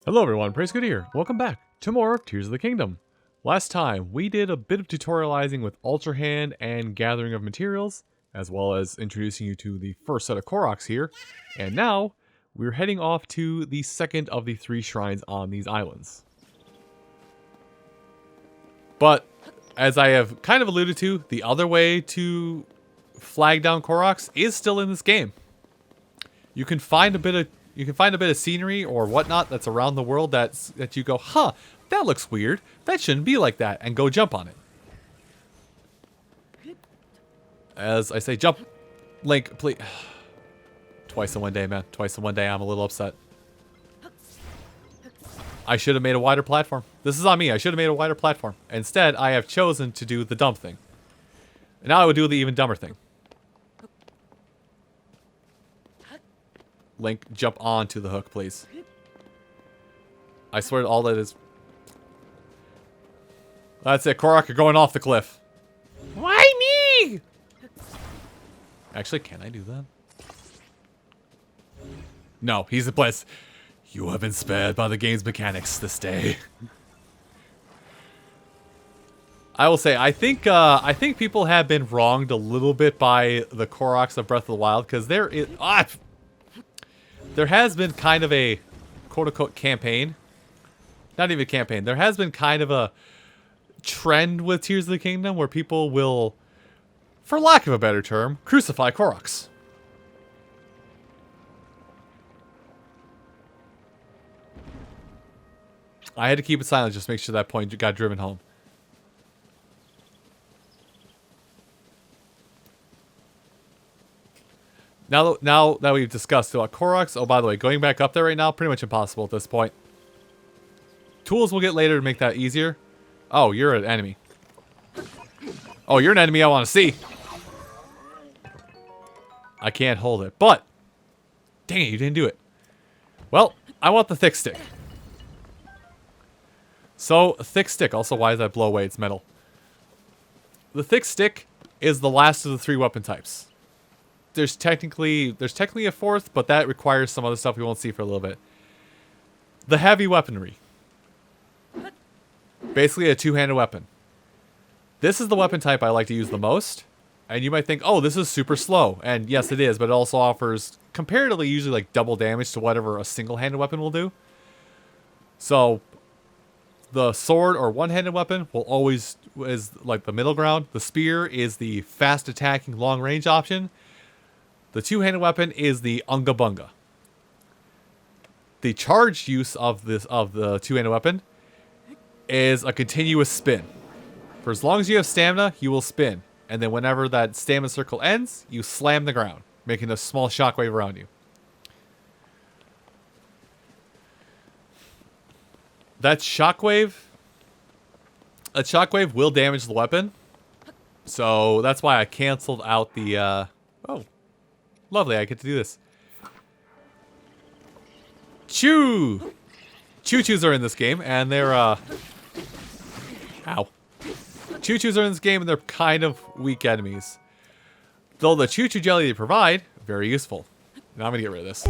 Hello everyone, Praise Good here. Welcome back to more of Tears of the Kingdom. Last time, we did a bit of tutorializing with Ultra Hand and gathering of materials, as well as introducing you to the first set of Koroks here. And now, we're heading off to the second of the 3 shrines on these islands. But, as I have kind of alluded to, the other way to flag down Koroks is still in this game. You can find a bit of scenery or whatnot that's around the world that you go, huh, that looks weird. That shouldn't be like that, and go jump on it. As I say, jump, Link, please. Twice in one day, man. Twice in one day. I'm a little upset. I should have made a wider platform. This is on me. I should have made a wider platform. Instead, I have chosen to do the dumb thing. And now I would do the even dumber thing. Link, jump onto the hook, please. I swear to all that is... That's it, Korok, you're going off the cliff. Why me? Actually, can I do that? No, he's a place. You have been spared by the game's mechanics this day. I will say, I think people have been wronged a little bit by the Koroks of Breath of the Wild, because there has been kind of a quote-unquote campaign. Not even a campaign. There has been kind of a trend with Tears of the Kingdom where people will, for lack of a better term, crucify Koroks. I had to keep it silent just to make sure that point got driven home. Now that we've discussed about Koroks, oh, by the way, going back up there right now, pretty much impossible at this point. Tools we'll get later to make that easier. Oh, you're an enemy. Oh, you're an enemy I want to see. I can't hold it, but... Dang it, you didn't do it. Well, I want the thick stick. So, a thick stick. Also, why does that blow away? It's metal. The thick stick is the last of the 3 weapon types. There's technically a fourth, but that requires some other stuff we won't see for a little bit. The heavy weaponry. Basically a 2-handed weapon. This is the weapon type I like to use the most. And you might think, oh, this is super slow. And yes, it is, but it also offers comparatively usually like double damage to whatever a single-handed weapon will do. So, the sword or one-handed weapon will always is like the middle ground. The spear is the fast-attacking long-range option. The 2-handed weapon is the Unga Bunga. The charged use of the 2-handed weapon is a continuous spin. For as long as you have stamina, you will spin. And then whenever that stamina circle ends, you slam the ground, making a small shockwave around you. That shockwave will damage the weapon. So that's why I canceled out the... Oh, lovely, I get to do this. Choo-choos are in this game, and they're, Ow. Choo-choos are in this game, and they're kind of weak enemies. Though the choo-choo jelly they provide, very useful. Now I'm gonna get rid of this.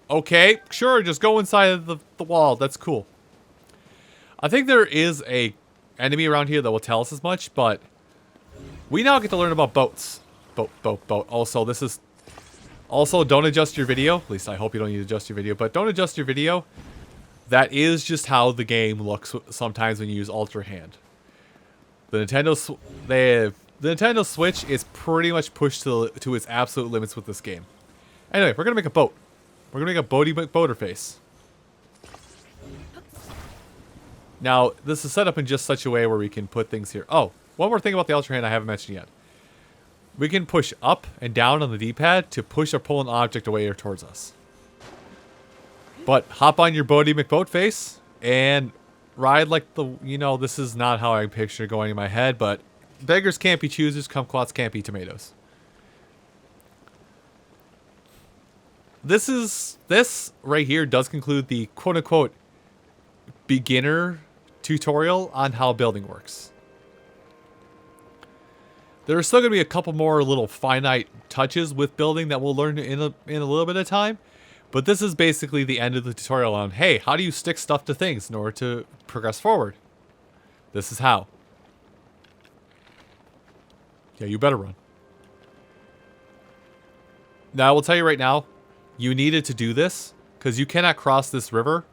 Okay, sure, just go inside the wall. That's cool. I think there is a enemy around here that will tell us as much, but we now get to learn about boats. Boat. Also, this is... Also, don't adjust your video. At least I hope you don't need to adjust your video, but don't adjust your video. That is just how the game looks sometimes when you use Ultra Hand. The Nintendo Switch is pretty much pushed to its absolute limits with this game. Anyway, we're gonna make a boat. We're gonna make a boater face. Now, this is set up in just such a way where we can put things here. Oh, one more thing about the Ultra Hand I haven't mentioned yet. We can push up and down on the D-pad to push or pull an object away or towards us. But hop on your Boaty McBoatface and ride like the... You know, this is not how I picture going in my head, but beggars can't be choosers, kumquats can't be tomatoes. This right here does conclude the quote-unquote beginner tutorial on how building works. There are still going to be a couple more little finite touches with building that we'll learn in a little bit of time. But this is basically the end of the tutorial on, hey, how do you stick stuff to things in order to progress forward? This is how. Yeah, you better run. Now, I will tell you right now, you needed to do this because you cannot cross this river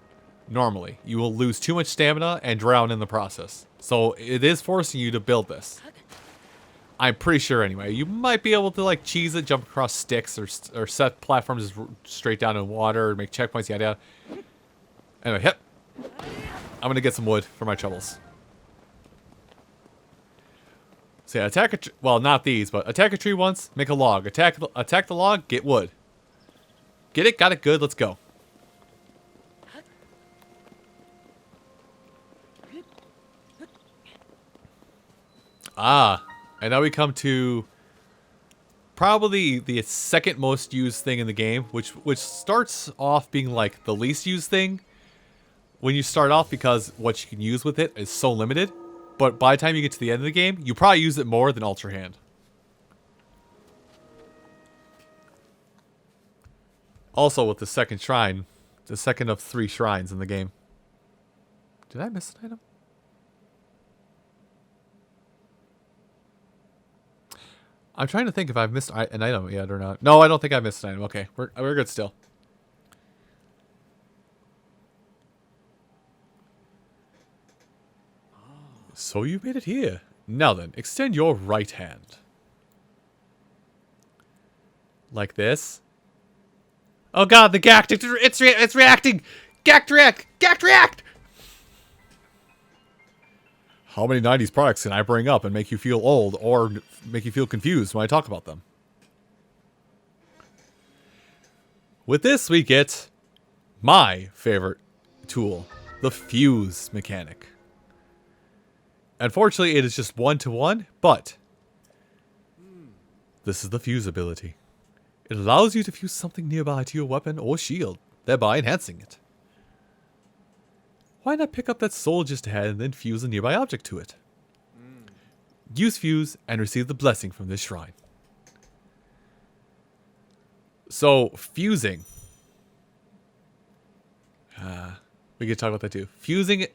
normally. You will lose too much stamina and drown in the process. So it is forcing you to build this. I'm pretty sure anyway. You might be able to like cheese it, jump across sticks, or set platforms straight down in water, make checkpoints, yada yada. Anyway, hip. I'm gonna get some wood for my troubles. So yeah, attack a tree. Well, not these, but attack a tree once, make a log. Attack the log, get wood. Get it? Got it? Good. Let's go. Ah, and now we come to probably the second most used thing in the game, which starts off being like the least used thing when you start off because what you can use with it is so limited. But by the time you get to the end of the game, you probably use it more than Ultra Hand. Also with the second shrine, the second of 3 shrines in the game. Did I miss an item? I'm trying to think if I've missed an item yet or not. No, I don't think I missed an item. Okay, we're good still. So you've made it here. Now then, extend your right hand. Like this. Oh god, the Gact! It's reacting! Gact react! Gact react! How many 90s products can I bring up and make you feel old or make you feel confused when I talk about them? With this, we get my favorite tool, the fuse mechanic. Unfortunately, it is just 1-to-1, but this is the fuse ability. It allows you to fuse something nearby to your weapon or shield, thereby enhancing it. Why not pick up that soul just ahead and then fuse a nearby object to it? Use fuse and receive the blessing from this shrine. So, fusing. We could talk about that too. Fusing,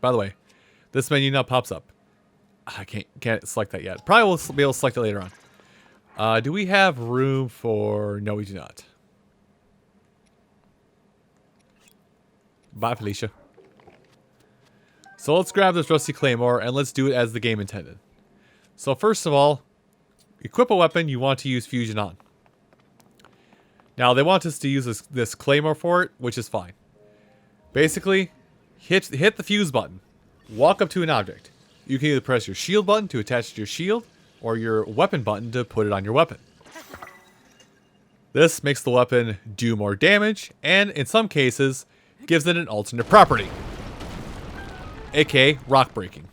by the way. This menu now pops up. I can't select that yet. Probably will be able to select it later on. Do we have room for... No, we do not. Bye, Felicia. So let's grab this rusty claymore and let's do it as the game intended. So first of all, equip a weapon you want to use fusion on. Now they want us to use this claymore for it, which is fine. Basically, hit the fuse button. Walk up to an object. You can either press your shield button to attach to your shield, or your weapon button to put it on your weapon. This makes the weapon do more damage, and in some cases, gives it an alternate property. aka rock breaking.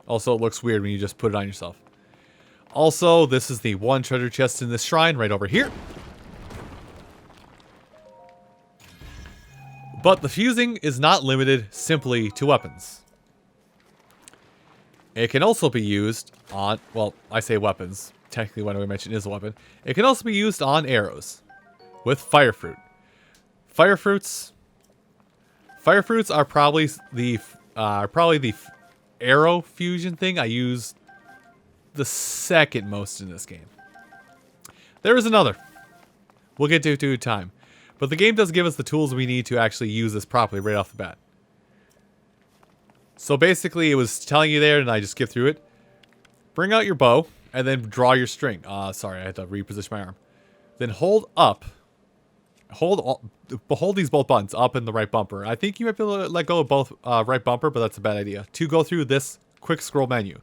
Also, it looks weird when you just put it on yourself. Also, this is the one treasure chest in this shrine right over here. But the fusing is not limited simply to weapons. It can also be used on, well, I say weapons. Technically, what I mentioned is a weapon. It can also be used on arrows with fire fruit. Fire fruits are probably the arrow fusion thing I use the second most in this game. There is another. We'll get to it in time. But the game does give us the tools we need to actually use this properly right off the bat. So basically, it was telling you there, and I just skipped through it. Bring out your bow, and then draw your string. Sorry, I had to reposition my arm. Then hold up. Hold these both buttons up in the right bumper. I think you might be able to let go of both right bumper, but that's a bad idea. To go through this quick scroll menu.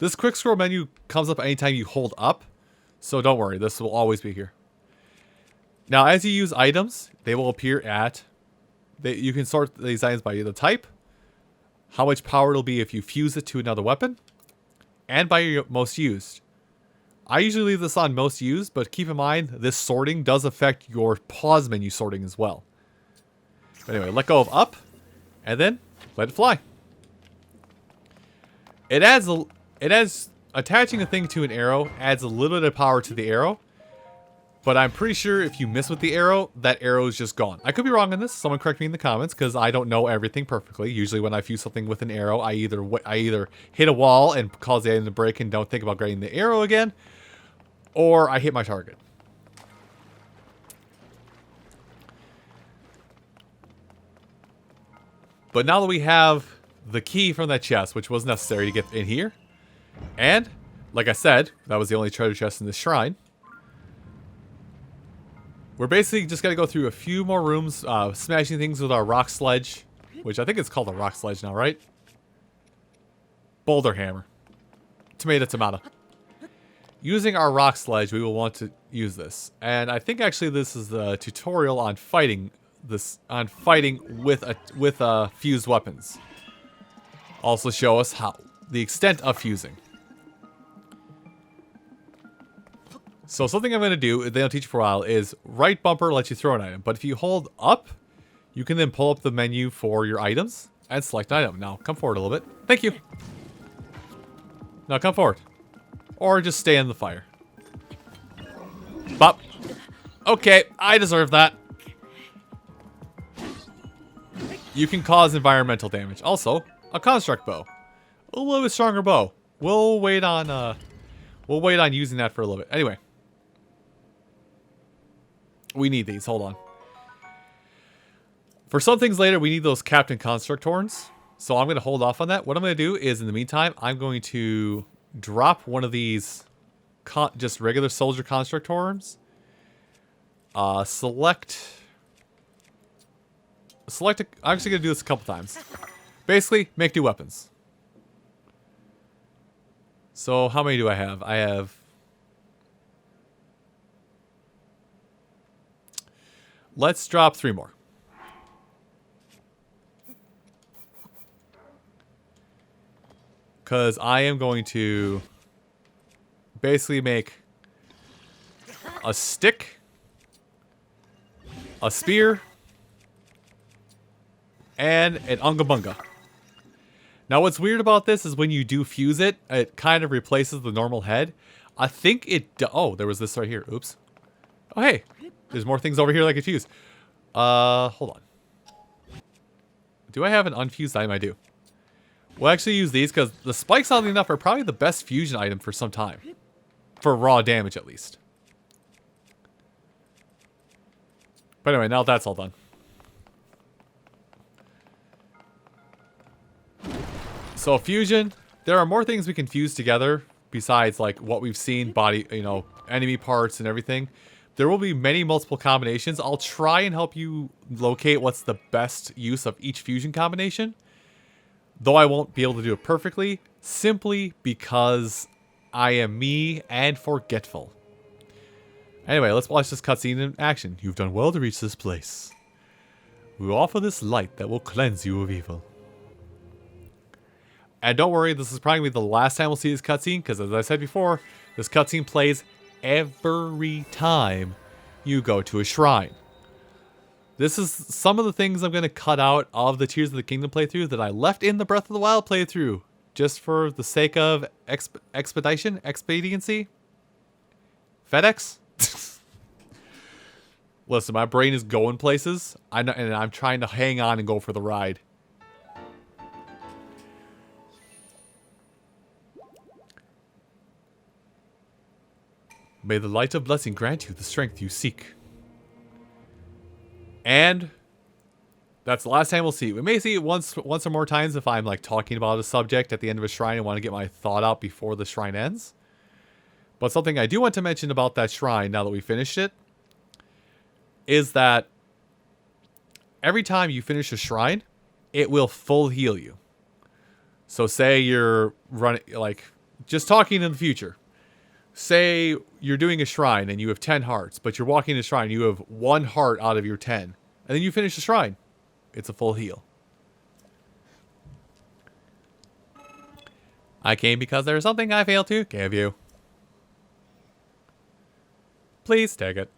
This quick scroll menu comes up anytime you hold up, so don't worry, this will always be here. Now, as you use items, they will appear at... you can sort these items by the type, how much power it'll be if you fuse it to another weapon, and by your most used. I usually leave this on most used, but keep in mind, this sorting does affect your pause menu sorting as well. But anyway, let go of up, and then let it fly. Attaching a thing to an arrow adds a little bit of power to the arrow, But I'm pretty sure if you miss with the arrow, that arrow is just gone. I could be wrong on this. Someone correct me in the comments because I don't know everything perfectly. Usually when I fuse something with an arrow, I either hit a wall and cause the item to break and don't think about getting the arrow again, or I hit my target. But now that we have the key from that chest, which was necessary to get in here, and like I said, that was the only treasure chest in this shrine. We're basically just going to go through a few more rooms, smashing things with our rock sledge, which I think it's called a rock sledge now, right? Boulder hammer. Tomato. Using our rock sledge, we will want to use this. And I think actually this is the tutorial on fighting with fused weapons. Also show us how the extent of fusing. So something I'm going to do, they don't teach you for a while, is right bumper lets you throw an item. But if you hold up, you can then pull up the menu for your items and select an item. Now, come forward a little bit. Thank you. Now, come forward. Or just stay in the fire. Bop. Okay, I deserve that. You can cause environmental damage. Also, a construct bow. A little bit stronger bow. We'll wait on using that for a little bit. Anyway. We need these. Hold on. For some things later, we need those Captain Construct horns. So I'm going to hold off on that. What I'm going to do is, in the meantime, I'm going to drop one of these just regular soldier construct horns. Select. I'm actually going to do this a couple times. Basically, make new weapons. So how many do I have? I have... Let's drop 3 more. Because I am going to basically make a stick, a spear, and an unga bunga. Now what's weird about this is when you do fuse it, it kind of replaces the normal head. I think it... Oh, there was this right here. Oops. Oh, hey. There's more things over here that I could fuse. Hold on. Do I have an unfused item? I do. We'll actually use these because the spikes, oddly enough, are probably the best fusion item for some time. For raw damage, at least. But anyway, now that's all done. So fusion, there are more things we can fuse together besides like what we've seen, body, enemy parts and everything. There will be many multiple combinations. I'll try and help you locate what's the best use of each fusion combination. Though I won't be able to do it perfectly, simply because I am me and forgetful. Anyway, let's watch this cutscene in action. You've done well to reach this place. We will offer this light that will cleanse you of evil. And don't worry, this is probably going to be the last time we'll see this cutscene, because as I said before, this cutscene plays every time you go to a shrine. This is some of the things I'm going to cut out of the Tears of the Kingdom playthrough that I left in the Breath of the Wild playthrough, just for the sake of expediency? FedEx? Listen, my brain is going places, and I'm trying to hang on and go for the ride. May the light of blessing grant you the strength you seek. And that's the last time we'll see it. We may see it once or more times if I'm like talking about a subject at the end of a shrine and want to get my thought out before the shrine ends. But something I do want to mention about that shrine now that we finished it is that every time you finish a shrine, it will full heal you. So say you're running, like, just talking in the future. Say you're doing a shrine and you have 10 hearts, but you're walking the shrine, you have 1 heart out of your 10. And then you finish the shrine. It's a full heal. I came because there's something I failed to give you. Please take it.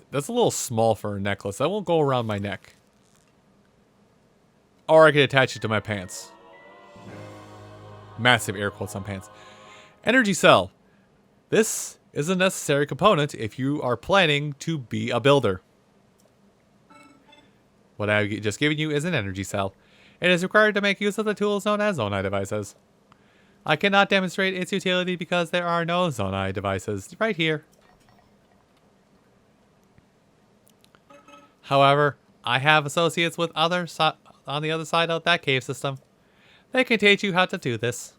That's a little small for a necklace. That won't go around my neck. Or I could attach it to my pants. Massive air quotes on pants. Energy cell. This is a necessary component if you are planning to be a builder. What I've just given you is an energy cell. It is required to make use of the tools known as Zonai devices. I cannot demonstrate its utility because there are no Zonai devices right here. However, I have associates with on the other side of that cave system. They can teach you how to do this.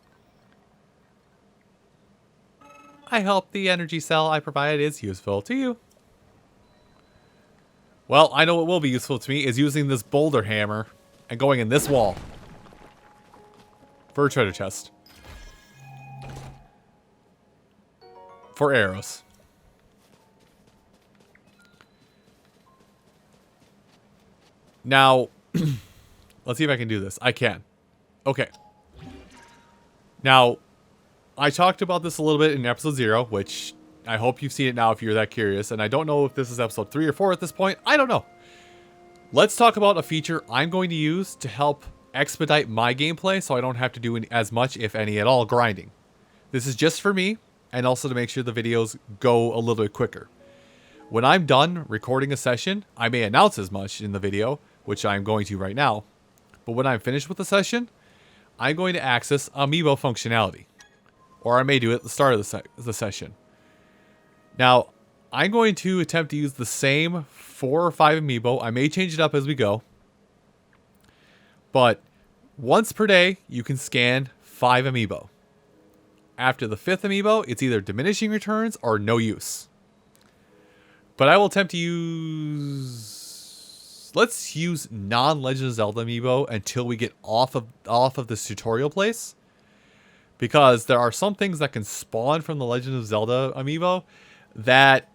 I hope the energy cell I provided is useful to you. Well, I know what will be useful to me is using this boulder hammer and going in this wall for a treasure chest. For arrows. Now, let's see if I can do this. I can. Okay. Now, I talked about this a little bit in episode 0, which I hope you've seen it now if you're that curious. And I don't know if this is episode 3 or 4 at this point. I don't know. Let's talk about a feature I'm going to use to help expedite my gameplay so I don't have to do as much, if any at all, grinding. This is just for me and also to make sure the videos go a little bit quicker. When I'm done recording a session, I may announce as much in the video, which I'm going to right now. But when I'm finished with the session, I'm going to access amiibo functionality. Or I may do it at the start of the session. Now, I'm going to attempt to use the same 4 or 5 amiibo. I may change it up as we go. But once per day, you can scan 5 amiibo. After the 5th amiibo, it's either diminishing returns or no use. But I will attempt to use... Let's use non-Legend of Zelda amiibo until we get off of this tutorial place. Because there are some things that can spawn from the Legend of Zelda amiibo that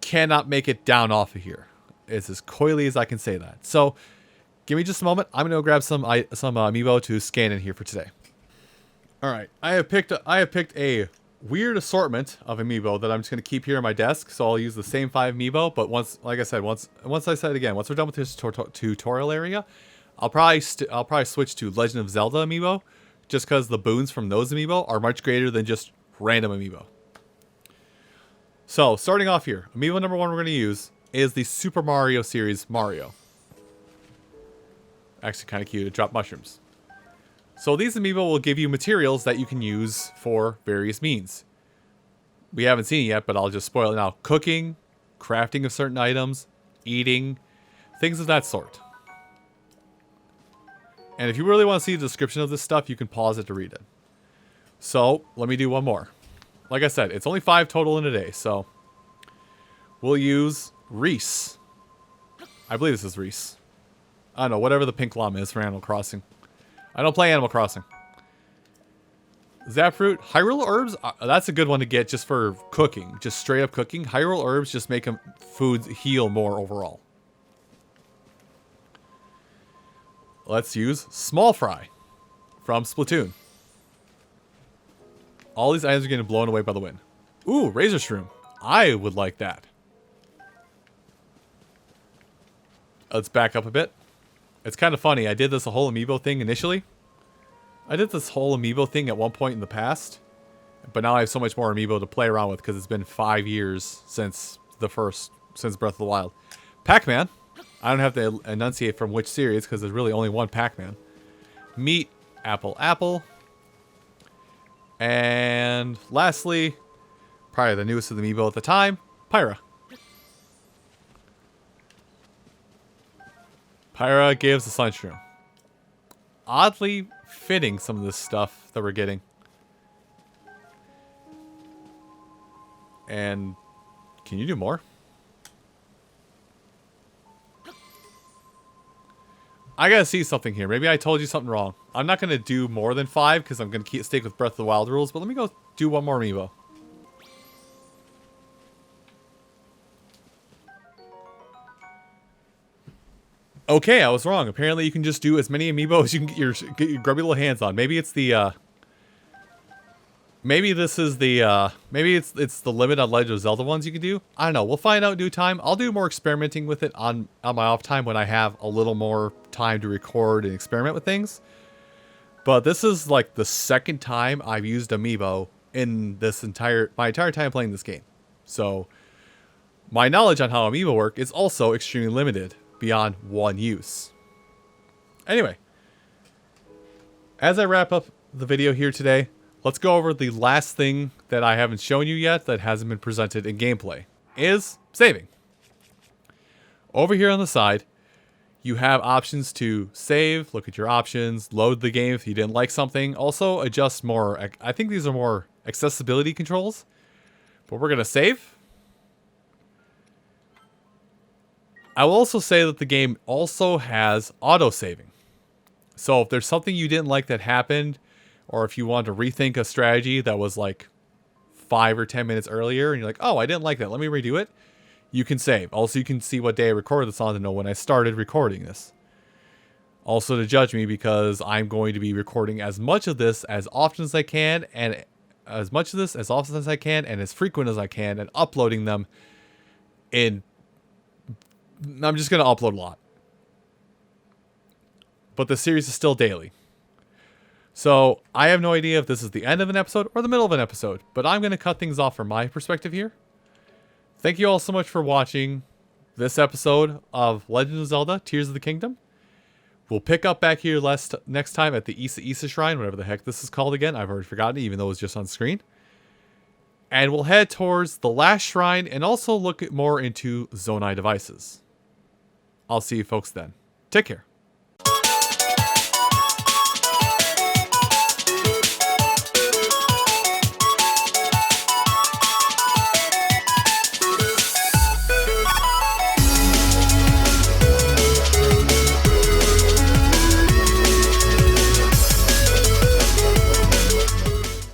cannot make it down off of here. It's as coyly as I can say that. So, give me just a moment. I'm going to go grab some amiibo to scan in here for today. Alright, I have picked a weird assortment of amiibo that I'm just going to keep here on my desk. So I'll use the same 5 amiibo, but once we're done with this tutorial area, I'll probably switch to Legend of Zelda amiibo, just because the boons from those amiibo are much greater than just random amiibo. So, starting off here, amiibo number 1 we're going to use is the Super Mario series Mario. Actually kind of cute, to drop mushrooms. So these amiibo will give you materials that you can use for various means. We haven't seen it yet, but I'll just spoil it now. Cooking, crafting of certain items, eating, things of that sort. And if you really want to see the description of this stuff, you can pause it to read it. So, let me do one more. Like I said, it's only 5 total in a day, so... We'll use Reese. I believe this is Reese. I don't know, whatever the pink llama is for Animal Crossing. I don't play Animal Crossing. Zapfruit. Hyrule herbs, that's a good one to get just for cooking. Just straight up cooking. Hyrule herbs just make foods heal more overall. Let's use Small Fry from Splatoon. All these items are getting blown away by the wind. Ooh, Razor Shroom. I would like that. Let's back up a bit. It's kind of funny. I did this whole amiibo thing initially. I did this whole amiibo thing at one point in the past. But now I have so much more amiibo to play around with because it's been 5 years since Breath of the Wild. Pac-Man. I don't have to enunciate from which series because there's really only one Pac-Man. Meat, apple. And lastly, probably the newest of the amiibo at the time, Pyra. Pyra gives the Sunshroom. Oddly fitting some of this stuff that we're getting. And can you do more? I gotta see something here. Maybe I told you something wrong. I'm not gonna do more than 5 because I'm gonna stick with Breath of the Wild rules. But let me go do one more amiibo. Okay, I was wrong. Apparently, you can just do as many amiibo as you can get your grubby little hands on. Maybe it's the maybe this is the maybe it's the limit on Legend of Zelda ones you can do. I don't know. We'll find out in due time. I'll do more experimenting with it on my off time when I have a little more time to record and experiment with things. But this is like the second time I've used amiibo in my entire time playing this game. So my knowledge on how amiibo work is also extremely limited beyond one use. Anyway, as I wrap up the video here today, let's go over the last thing that I haven't shown you yet that hasn't been presented in gameplay, is saving. Over here on the side, you have options to save, look at your options, load the game if you didn't like something, also adjust more. I think these are more accessibility controls, but we're going to save. I will also say that the game also has auto-saving. So if there's something you didn't like that happened, or if you want to rethink a strategy that was like 5 or 10 minutes earlier, and you're like, oh, I didn't like that, let me redo it, you can save. Also, you can see what day I recorded this on to know when I started recording this. Also to judge me, because I'm going to be recording as much of this as often as I can, and as much of this as often as I can, and as frequent as I can, and uploading them in... I'm just going to upload a lot. But the series is still daily. So I have no idea if this is the end of an episode or the middle of an episode, but I'm going to cut things off from my perspective here. Thank you all so much for watching this episode of Legend of Zelda Tears of the Kingdom. We'll pick up back here next time at the Isa Shrine, whatever the heck this is called again. I've already forgotten it, even though it was just on screen. And we'll head towards the last shrine and also look more into Zonai devices. I'll see you folks then. Take care.